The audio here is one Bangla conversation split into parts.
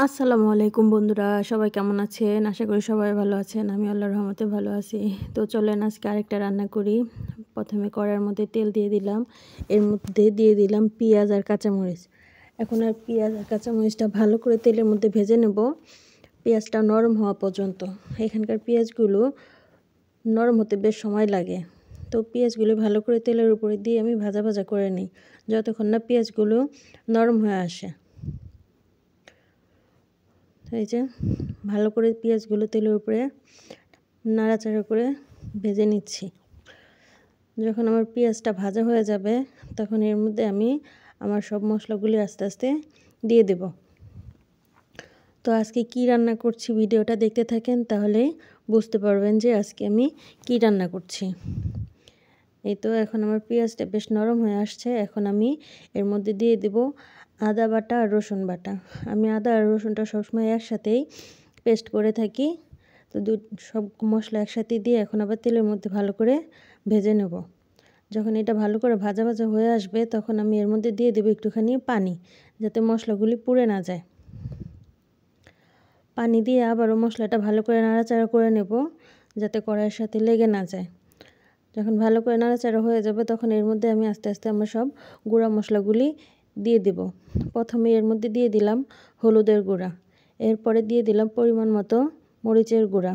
আসসালামু আলাইকুম বন্ধুরা, সবাই কেমন আছেন? আশা করি সবাই ভালো আছেন। আমি আল্লাহর রহমতে ভালো আছি। তো চলেন আজকে আরেকটা রান্না করি। প্রথমে কড়াইয়ের মধ্যে তেল দিয়ে দিলাম, এর মধ্যে দিয়ে দিলাম পেঁয়াজ আর কাঁচামরিচ। এখন আর পেঁয়াজ আর কাঁচামরিচটা ভালো করে তেলের মধ্যে ভেজে নেব, পেঁয়াজটা নরম হওয়া পর্যন্ত। এখানকার পেঁয়াজগুলো নরম হতে বেশ সময় লাগে, তো পেঁয়াজগুলো ভালো করে তেলের উপরে দিয়ে আমি ভাজা ভাজা করে নিই যতক্ষণ না পেঁয়াজগুলো নরম হয়ে আসে। এই যে ভালো করে পেঁয়াজগুলো তেলের উপরে নাড়াচাড়া করে ভেজে নিচ্ছি। যখন আমার পেঁয়াজটা ভাজা হয়ে যাবে তখন এর মধ্যে আমি আমার সব মশলাগুলি আস্তে আস্তে দিয়ে দেব। তো আজকে কি রান্না করছি ভিডিওটা দেখতে থাকেন, তাহলে বুঝতে পারবেন যে আজকে আমি কি রান্না করছি। এই তো এখন আমার পেঁয়াজটা বেশ নরম হয়ে আসছে। এখন আমি এর মধ্যে দিয়ে দেব আদা বাটা আর রসুন বাটা। আমি আদা আর রসুনটা সবসময় একসাথেই পেস্ট করে থাকি। তো সব মশলা একসাথে দিয়ে এখন আবার তেলের মধ্যে ভালো করে ভেজে নেব। যখন এটা ভালো করে ভাজা ভাজা হয়ে আসবে তখন আমি এর মধ্যে দিয়ে দেবো একটুখানি পানি, যাতে মশলাগুলি পুড়ে না যায়। পানি দিয়ে আবারও মশলাটা ভালো করে নাড়াচাড়া করে নেব, যাতে কড়াইয়ের সাথে লেগে না যায়। যখন ভালো করে নাড়াচাড়া হয়ে যাবে তখন এর মধ্যে আমি আস্তে আস্তে আমার সব গুঁড়া মশলাগুলি দিয়ে দেব। প্রথমে এর মধ্যে দিয়ে দিলাম হলুদের গুঁড়া, এরপরে দিয়ে দিলাম পরিমাণ মতো মরিচের গুঁড়া,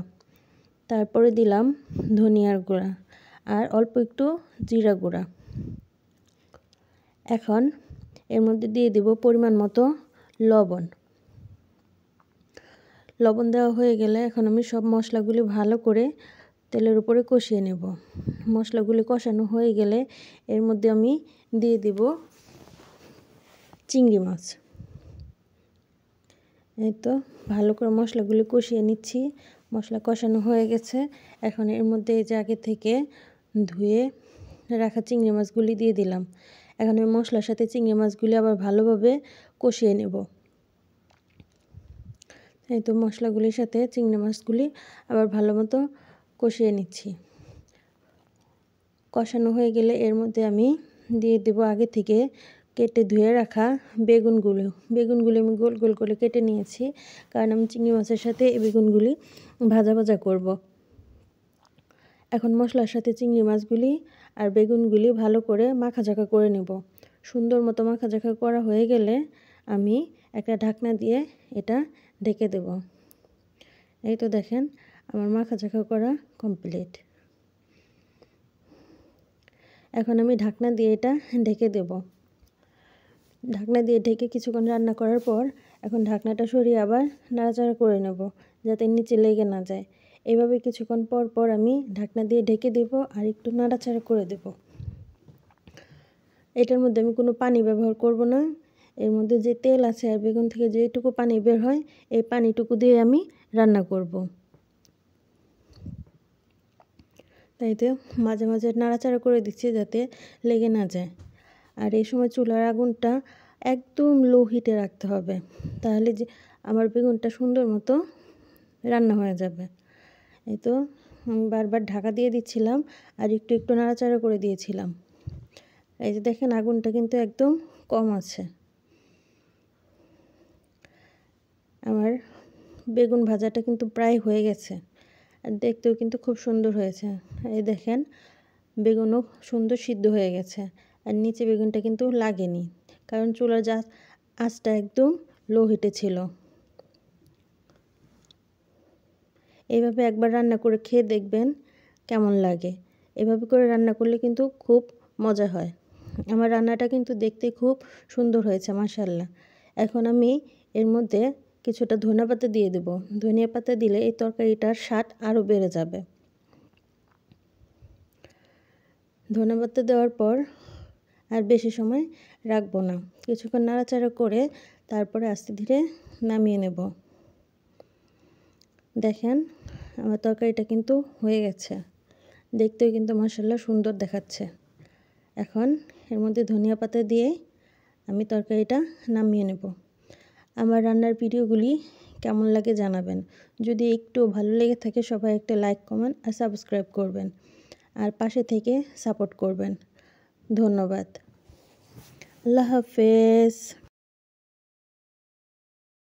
তারপরে দিলাম ধনিয়ার গুঁড়া আর অল্প একটু জিরা গুঁড়া। এখন এর মধ্যে দিয়ে দেব পরিমাণ মতো লবণ। লবণ দেওয়া হয়ে গেলে এখন আমি সব মশলাগুলি ভালো করে তেলের উপরে কষিয়ে নেব। মশলাগুলি কষানো হয়ে গেলে এর মধ্যে আমি দিয়ে দেব চিংড়ি মাছ। এই তো ভালো করে মশলাগুলি কষিয়ে নিচ্ছি। মশলা কষানো হয়ে গেছে। এখন এর মধ্যে এই যে আগে থেকে ধুয়ে রাখা চিংড়ি মাছগুলি দিয়ে দিলাম। এখন আমি মশলার সাথে চিংড়ি মাছগুলি আবার ভালোভাবে কষিয়ে নেব। এই তো মশলাগুলির সাথে চিংড়ি মাছগুলি আবার ভালো মতো কষিয়ে নিচ্ছি। কষানো হয়ে গেলে এর মধ্যে আমি দিয়ে দেব আগে থেকে কেটে ধুয়ে রাখা বেগুনগুলো আমি গোল গোল করে কেটে নিয়েছি, কারণ আমি চিংড়ি মাছের সাথে এই বেগুনগুলি ভাজা ভাজা করব। এখন মশলার সাথে চিংড়ি মাছগুলি আর বেগুনগুলি ভালো করে মাখাঝাকা করে নেব। সুন্দর মতো মাখাঝাকা করা হয়ে গেলে আমি একটা ঢাকনা দিয়ে এটা ঢেকে দেব। এই তো দেখেন আমার মাখাঝাকা করা কমপ্লিট। এখন আমি ঢাকনা দিয়ে এটা ঢেকে দেব। ঢাকনা দিয়ে ঢেকে কিছুক্ষণ রান্না করার পর এখন ঢাকনাটা সরিয়ে আবার নাড়াচাড়া করে নেব, যাতে নিচে লেগে না যায়। এইভাবে কিছুক্ষণ পর পর আমি ঢাকনা দিয়ে ঢেকে দেব আর একটু নাড়াচাড়া করে দেব। এটার মধ্যে আমি কোনো পানি ব্যবহার করব না। এর মধ্যে যে তেল আছে আর বেগুন থেকে যেটুকু পানি বের হয় এই পানিটুকু দিয়ে আমি রান্না করব। তাই তো মাঝে মাঝে নাড়াচাড়া করে দিচ্ছি যাতে লেগে না যায়। আর এই সময় চুলার আগুনটা একদম লো হিটে রাখতে হবে, তাহলে যে আমার বেগুনটা সুন্দর মতো রান্না হয়ে যাবে। এই তো আমি বারবার ঢাকা দিয়ে দিচ্ছিলাম আর একটু একটু নাড়াচাড়া করে দিয়েছিলাম। এই যে দেখেন আগুনটা কিন্তু একদম কম আছে। আমার বেগুন ভাজাটা কিন্তু প্রায় হয়ে গেছে আর দেখতেও কিন্তু খুব সুন্দর হয়েছে। এই দেখেন বেগুনও সুন্দর সিদ্ধ হয়ে গেছে আর নিচে বেগুনটা কিন্তু লাগেনি, কারণ চুলার আঁচটা একদম লো হিটে ছিল। এইভাবে একবার রান্না করে খেয়ে দেখবেন কেমন লাগে। এভাবে করে রান্না করলে কিন্তু খুব মজা হয়। আমার রান্নাটা কিন্তু দেখতে খুব সুন্দর হয়েছে মাশাআল্লাহ। এখন আমি এর মধ্যে কিছুটা ধনেপাতা দিয়ে দেব। ধনিয়া পাতা দিলে এই তরকারিটার স্বাদ আরও বেড়ে যাবে। ধনেপাতা দেওয়ার পর আর বেশি সময় রাখবো না, কিছুক্ষণ নাড়াচাড়া করে তারপরে আস্তে ধীরে নামিয়ে নেব। দেখেন আমার তরকারিটা কিন্তু হয়ে গেছে, দেখতেও কিন্তু মাশাআল্লাহ সুন্দর দেখাচ্ছে। এখন এর মধ্যে ধনিয়া পাতা দিয়ে আমি তরকারিটা নামিয়ে নেব। আমার রান্নার ভিডিওগুলি কেমন লাগে জানাবেন। যদি একটু ভালো লেগে থাকে সবাই একটা লাইক, কমেন্ট আর সাবস্ক্রাইব করবেন আর পাশে থেকে সাপোর্ট করবেন। ধন্যবাদ। আল্লাহ হাফেজ।